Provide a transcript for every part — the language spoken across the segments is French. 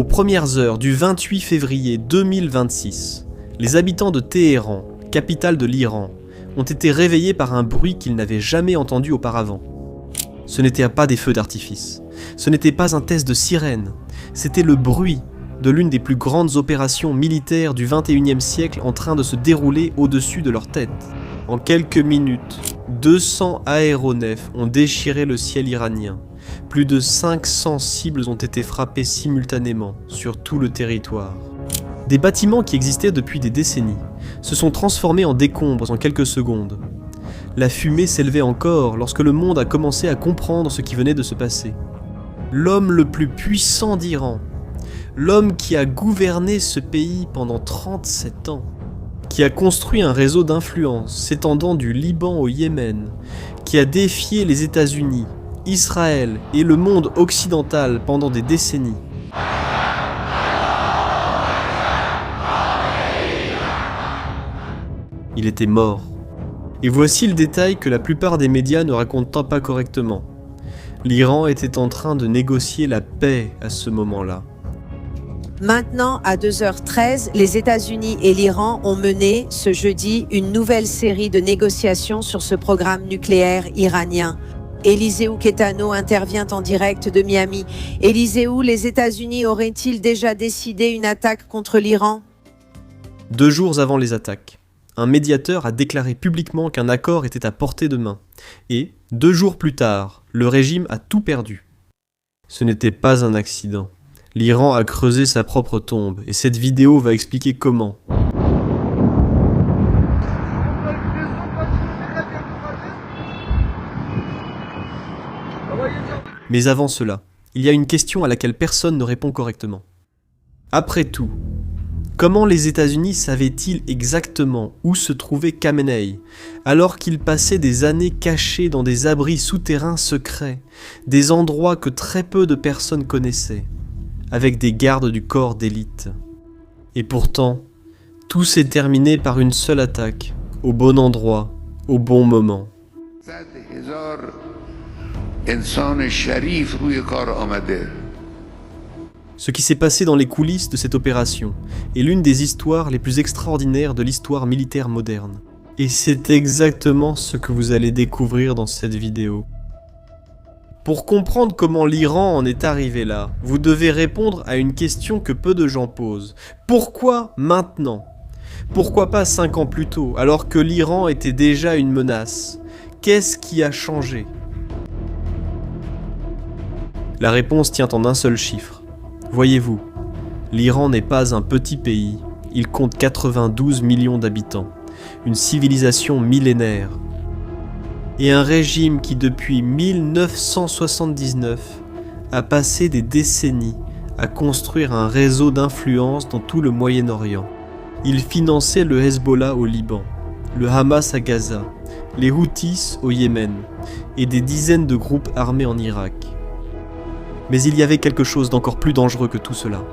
Aux premières heures du 28 février 2026, les habitants de Téhéran, capitale de l'Iran, ont été réveillés par un bruit qu'ils n'avaient jamais entendu auparavant. Ce n'était pas des feux d'artifice, ce n'était pas un test de sirène, c'était le bruit de l'une des plus grandes opérations militaires du XXIe siècle en train de se dérouler au-dessus de leur tête. En quelques minutes, 200 aéronefs ont déchiré le ciel iranien. Plus de 500 cibles ont été frappées simultanément sur tout le territoire. Des bâtiments qui existaient depuis des décennies se sont transformés en décombres en quelques secondes. La fumée s'élevait encore lorsque le monde a commencé à comprendre ce qui venait de se passer. L'homme le plus puissant d'Iran, l'homme qui a gouverné ce pays pendant 37 ans, qui a construit un réseau d'influence s'étendant du Liban au Yémen, qui a défié les États-Unis, Israël et le monde occidental pendant des décennies. Il était mort. Et voici le détail que la plupart des médias ne racontent pas correctement. L'Iran était en train de négocier la paix à ce moment-là. Maintenant, à 2h13, les États-Unis et l'Iran ont mené, ce jeudi, une nouvelle série de négociations sur ce programme nucléaire iranien. Eliseu Ketano intervient en direct de Miami. Eliseu, les États-Unis auraient-ils déjà décidé une attaque contre l'Iran ? 2 jours avant les attaques, un médiateur a déclaré publiquement qu'un accord était à portée de main. Et, 2 jours plus tard, le régime a tout perdu. Ce n'était pas un accident. L'Iran a creusé sa propre tombe, et cette vidéo va expliquer comment. Mais avant cela, il y a une question à laquelle personne ne répond correctement. Après tout, comment les États-Unis savaient-ils exactement où se trouvait Khamenei, alors qu'il passait des années cachés dans des abris souterrains secrets, des endroits que très peu de personnes connaissaient, avec des gardes du corps d'élite. Et pourtant, tout s'est terminé par une seule attaque, au bon endroit, au bon moment. Ce qui s'est passé dans les coulisses de cette opération est l'une des histoires les plus extraordinaires de l'histoire militaire moderne. Et c'est exactement ce que vous allez découvrir dans cette vidéo. Pour comprendre comment l'Iran en est arrivé là, vous devez répondre à une question que peu de gens posent. Pourquoi maintenant ? Pourquoi pas 5 ans plus tôt, alors que l'Iran était déjà une menace ? Qu'est-ce qui a changé ? La réponse tient en un seul chiffre. Voyez-vous, l'Iran n'est pas un petit pays, il compte 92 millions d'habitants, une civilisation millénaire, et un régime qui depuis 1979 a passé des décennies à construire un réseau d'influence dans tout le Moyen-Orient. Il finançait le Hezbollah au Liban, le Hamas à Gaza, les Houthis au Yémen et des dizaines de groupes armés en Irak. Mais il y avait quelque chose d'encore plus dangereux que tout cela.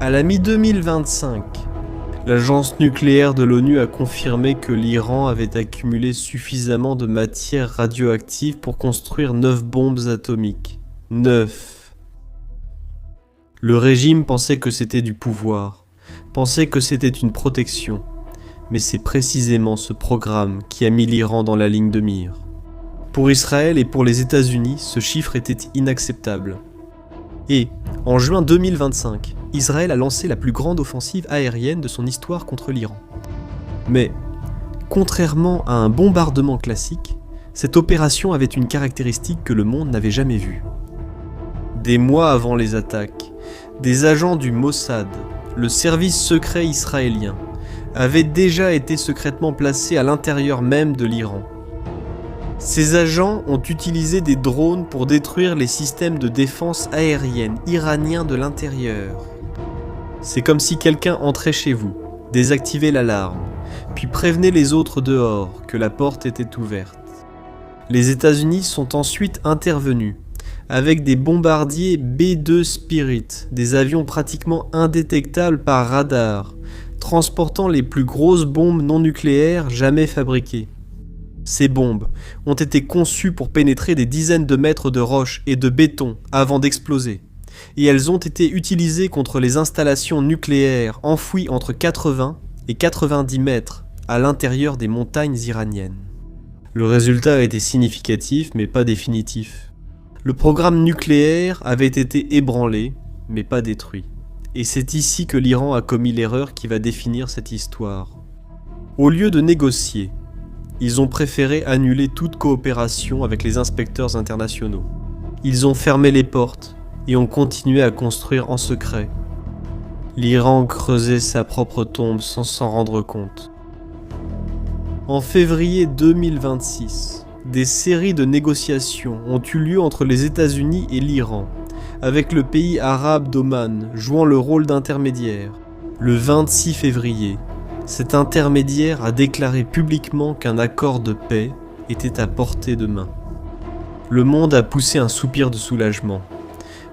À la mi-2025, l'agence nucléaire de l'ONU a confirmé que l'Iran avait accumulé suffisamment de matière radioactive pour construire 9 bombes atomiques. 9. Le régime pensait que c'était du pouvoir, pensait que c'était une protection, mais c'est précisément ce programme qui a mis l'Iran dans la ligne de mire. Pour Israël et pour les États-Unis, ce chiffre était inacceptable. Et, en juin 2025, Israël a lancé la plus grande offensive aérienne de son histoire contre l'Iran. Mais, contrairement à un bombardement classique, cette opération avait une caractéristique que le monde n'avait jamais vue. Des mois avant les attaques, des agents du Mossad, le service secret israélien, avaient déjà été secrètement placés à l'intérieur même de l'Iran. Ces agents ont utilisé des drones pour détruire les systèmes de défense aérienne iraniens de l'intérieur. C'est comme si quelqu'un entrait chez vous, désactivait l'alarme, puis prévenait les autres dehors que la porte était ouverte. Les États-Unis sont ensuite intervenus, avec des bombardiers B-2 Spirit, des avions pratiquement indétectables par radar, transportant les plus grosses bombes non nucléaires jamais fabriquées. Ces bombes ont été conçues pour pénétrer des dizaines de mètres de roches et de béton avant d'exploser. et elles ont été utilisées contre les installations nucléaires enfouies entre 80 et 90 mètres à l'intérieur des montagnes iraniennes. Le résultat a été significatif mais pas définitif. Le programme nucléaire avait été ébranlé mais pas détruit. Et c'est ici que l'Iran a commis l'erreur qui va définir cette histoire. Au lieu de négocier, ils ont préféré annuler toute coopération avec les inspecteurs internationaux. Ils ont fermé les portes et ont continué à construire en secret. L'Iran creusait sa propre tombe sans s'en rendre compte. En février 2026, des séries de négociations ont eu lieu entre les États-Unis et l'Iran, avec le pays arabe d'Oman jouant le rôle d'intermédiaire. Le 26 février, cet intermédiaire a déclaré publiquement qu'un accord de paix était à portée de main. Le monde a poussé un soupir de soulagement.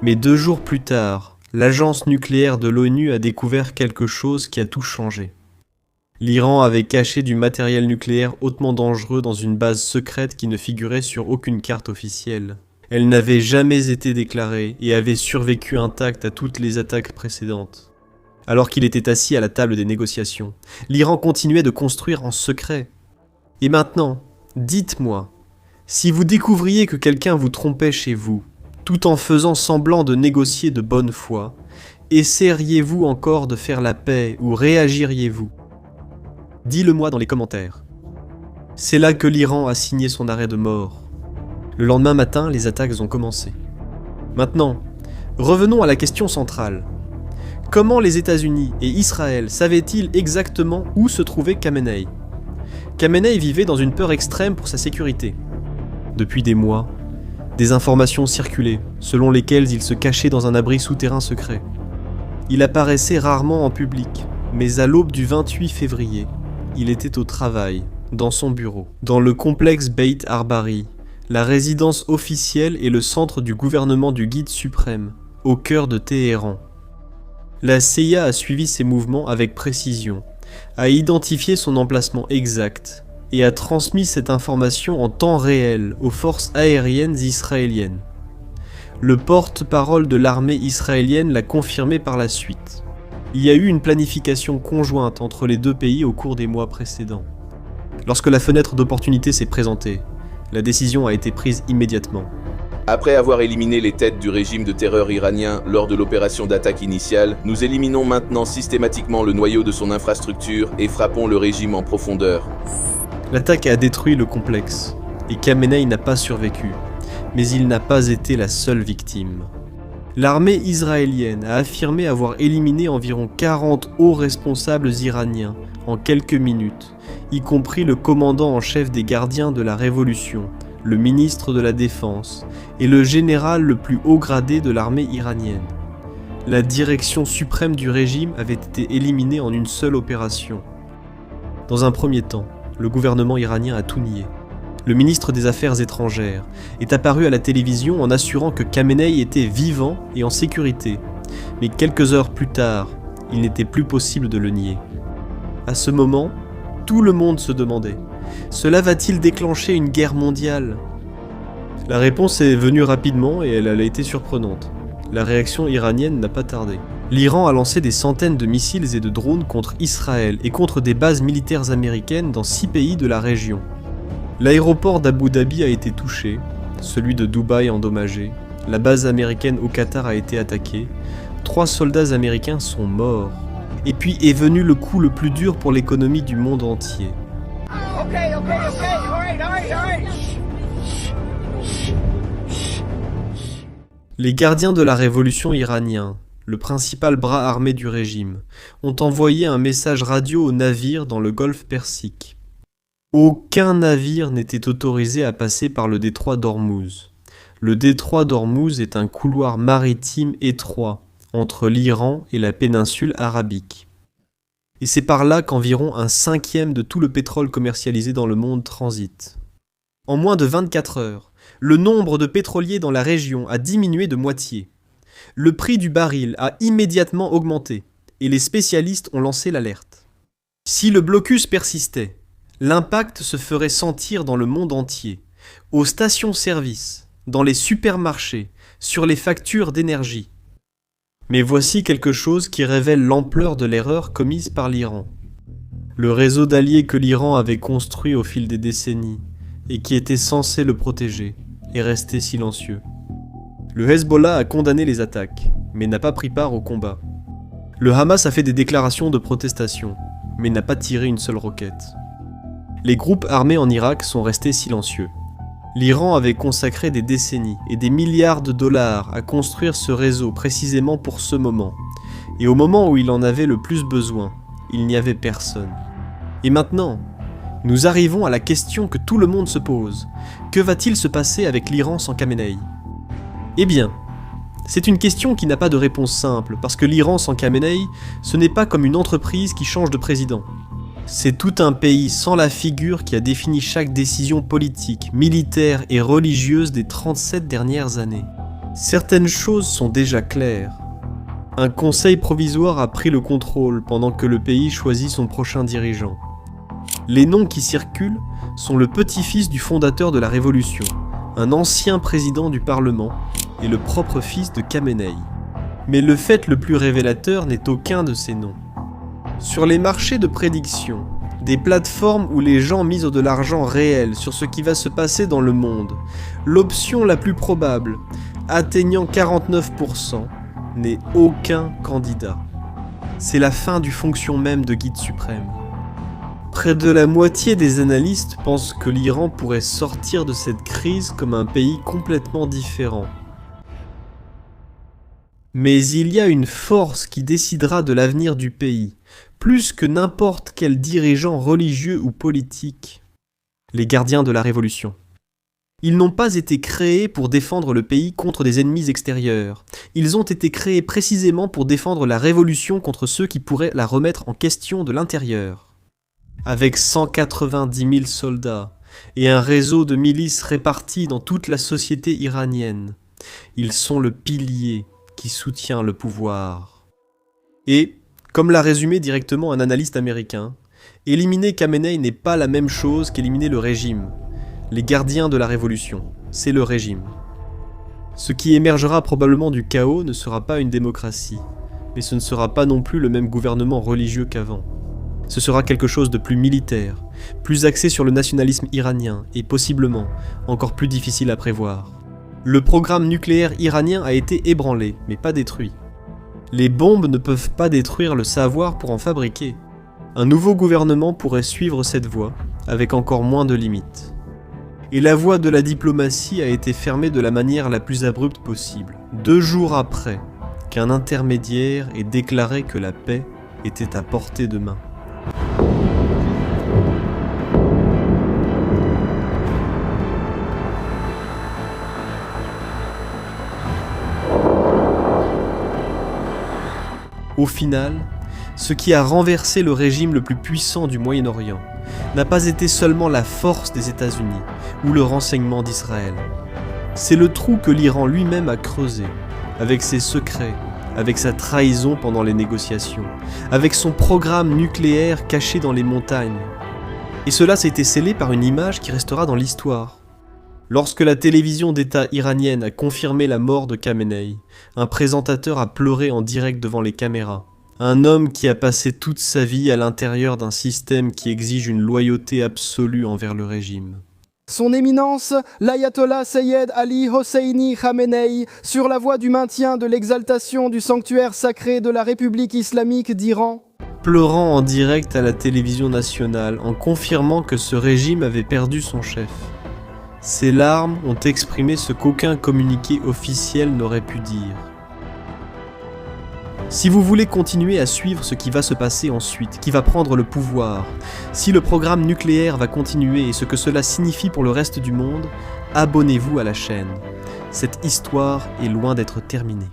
Mais 2 jours plus tard, l'agence nucléaire de l'ONU a découvert quelque chose qui a tout changé. L'Iran avait caché du matériel nucléaire hautement dangereux dans une base secrète qui ne figurait sur aucune carte officielle. Elle n'avait jamais été déclarée et avait survécu intacte à toutes les attaques précédentes. Alors qu'il était assis à la table des négociations, l'Iran continuait de construire en secret. Et maintenant, dites-moi, si vous découvriez que quelqu'un vous trompait chez vous, tout en faisant semblant de négocier de bonne foi, essaieriez-vous encore de faire la paix ou réagiriez-vous ? Dis-le-moi dans les commentaires. C'est là que l'Iran a signé son arrêt de mort. Le lendemain matin, les attaques ont commencé. Maintenant, revenons à la question centrale. Comment les États-Unis et Israël savaient-ils exactement où se trouvait Khamenei ? Khamenei vivait dans une peur extrême pour sa sécurité. Depuis des mois, des informations circulaient, selon lesquelles il se cachait dans un abri souterrain secret. Il apparaissait rarement en public, mais à l'aube du 28 février, il était au travail, dans son bureau, dans le complexe Beit Arbari, la résidence officielle et le centre du gouvernement du guide suprême, au cœur de Téhéran. La CIA a suivi ses mouvements avec précision, a identifié son emplacement exact et a transmis cette information en temps réel aux forces aériennes israéliennes. Le porte-parole de l'armée israélienne l'a confirmé par la suite. Il y a eu une planification conjointe entre les 2 pays au cours des mois précédents. Lorsque la fenêtre d'opportunité s'est présentée, la décision a été prise immédiatement. Après avoir éliminé les têtes du régime de terreur iranien lors de l'opération d'attaque initiale, nous éliminons maintenant systématiquement le noyau de son infrastructure et frappons le régime en profondeur. L'attaque a détruit le complexe, et Khamenei n'a pas survécu, mais il n'a pas été la seule victime. L'armée israélienne a affirmé avoir éliminé environ 40 hauts responsables iraniens en quelques minutes, y compris le commandant en chef des gardiens de la Révolution, le ministre de la Défense et le général le plus haut gradé de l'armée iranienne. La direction suprême du régime avait été éliminée en une seule opération. Dans un premier temps, le gouvernement iranien a tout nié. Le ministre des Affaires étrangères est apparu à la télévision en assurant que Khamenei était vivant et en sécurité. Mais quelques heures plus tard, il n'était plus possible de le nier. À ce moment, tout le monde se demandait « Cela va-t-il déclencher une guerre mondiale ?» La réponse est venue rapidement et elle a été surprenante. La réaction iranienne n'a pas tardé. L'Iran a lancé des centaines de missiles et de drones contre Israël et contre des bases militaires américaines dans 6 pays de la région. L'aéroport d'Abu Dhabi a été touché, celui de Dubaï endommagé, la base américaine au Qatar a été attaquée, 3 soldats américains sont morts. Et puis est venu le coup le plus dur pour l'économie du monde entier. Les gardiens de la révolution iranien, le principal bras armé du régime, ont envoyé un message radio aux navires dans le golfe Persique. Aucun navire n'était autorisé à passer par le détroit d'Ormuz. Le détroit d'Ormuz est un couloir maritime étroit entre l'Iran et la péninsule arabique. Et c'est par là qu'environ 1/5 de tout le pétrole commercialisé dans le monde transite. En moins de 24 heures, le nombre de pétroliers dans la région a diminué de moitié. Le prix du baril a immédiatement augmenté et les spécialistes ont lancé l'alerte. Si le blocus persistait, l'impact se ferait sentir dans le monde entier, aux stations-service, dans les supermarchés, sur les factures d'énergie. Mais voici quelque chose qui révèle l'ampleur de l'erreur commise par l'Iran. Le réseau d'alliés que l'Iran avait construit au fil des décennies, et qui était censé le protéger, est resté silencieux. Le Hezbollah a condamné les attaques, mais n'a pas pris part au combat. Le Hamas a fait des déclarations de protestation, mais n'a pas tiré une seule roquette. Les groupes armés en Irak sont restés silencieux. L'Iran avait consacré des décennies et des milliards de dollars à construire ce réseau précisément pour ce moment. Et au moment où il en avait le plus besoin, il n'y avait personne. Et maintenant, nous arrivons à la question que tout le monde se pose. Que va-t-il se passer avec l'Iran sans Khamenei ? Eh bien, c'est une question qui n'a pas de réponse simple, parce que l'Iran sans Khamenei, ce n'est pas comme une entreprise qui change de président. C'est tout un pays sans la figure qui a défini chaque décision politique, militaire et religieuse des 37 dernières années. Certaines choses sont déjà claires. Un conseil provisoire a pris le contrôle pendant que le pays choisit son prochain dirigeant. Les noms qui circulent sont le petit-fils du fondateur de la Révolution, un ancien président du Parlement et le propre fils de Khamenei. Mais le fait le plus révélateur n'est aucun de ces noms. Sur les marchés de prédiction, des plateformes où les gens misent de l'argent réel sur ce qui va se passer dans le monde, l'option la plus probable, atteignant 49%, n'est aucun candidat. C'est la fin du fonction même de guide suprême. Près de la moitié des analystes pensent que l'Iran pourrait sortir de cette crise comme un pays complètement différent. Mais il y a une force qui décidera de l'avenir du pays, plus que n'importe quel dirigeant religieux ou politique. Les gardiens de la Révolution. Ils n'ont pas été créés pour défendre le pays contre des ennemis extérieurs. Ils ont été créés précisément pour défendre la Révolution contre ceux qui pourraient la remettre en question de l'intérieur. Avec 190 000 soldats et un réseau de milices répartis dans toute la société iranienne, ils sont le pilier qui soutient le pouvoir. Et, comme l'a résumé directement un analyste américain, éliminer Khamenei n'est pas la même chose qu'éliminer le régime. Les gardiens de la révolution, c'est le régime. Ce qui émergera probablement du chaos ne sera pas une démocratie, mais ce ne sera pas non plus le même gouvernement religieux qu'avant. Ce sera quelque chose de plus militaire, plus axé sur le nationalisme iranien et possiblement encore plus difficile à prévoir. Le programme nucléaire iranien a été ébranlé, mais pas détruit. Les bombes ne peuvent pas détruire le savoir pour en fabriquer. Un nouveau gouvernement pourrait suivre cette voie, avec encore moins de limites. Et la voie de la diplomatie a été fermée de la manière la plus abrupte possible, 2 jours après qu'un intermédiaire ait déclaré que la paix était à portée de main. Au final, ce qui a renversé le régime le plus puissant du Moyen-Orient n'a pas été seulement la force des États-Unis ou le renseignement d'Israël. C'est le trou que l'Iran lui-même a creusé, avec ses secrets, avec sa trahison pendant les négociations, avec son programme nucléaire caché dans les montagnes. Et cela s'est été scellé par une image qui restera dans l'histoire. Lorsque la télévision d'État iranienne a confirmé la mort de Khamenei, un présentateur a pleuré en direct devant les caméras. Un homme qui a passé toute sa vie à l'intérieur d'un système qui exige une loyauté absolue envers le régime. Son éminence, l'ayatollah Seyyed Ali Hosseini Khamenei, sur la voie du maintien de l'exaltation du sanctuaire sacré de la République islamique d'Iran. Pleurant en direct à la télévision nationale en confirmant que ce régime avait perdu son chef. Ces larmes ont exprimé ce qu'aucun communiqué officiel n'aurait pu dire. Si vous voulez continuer à suivre ce qui va se passer ensuite, qui va prendre le pouvoir, si le programme nucléaire va continuer et ce que cela signifie pour le reste du monde, abonnez-vous à la chaîne. Cette histoire est loin d'être terminée.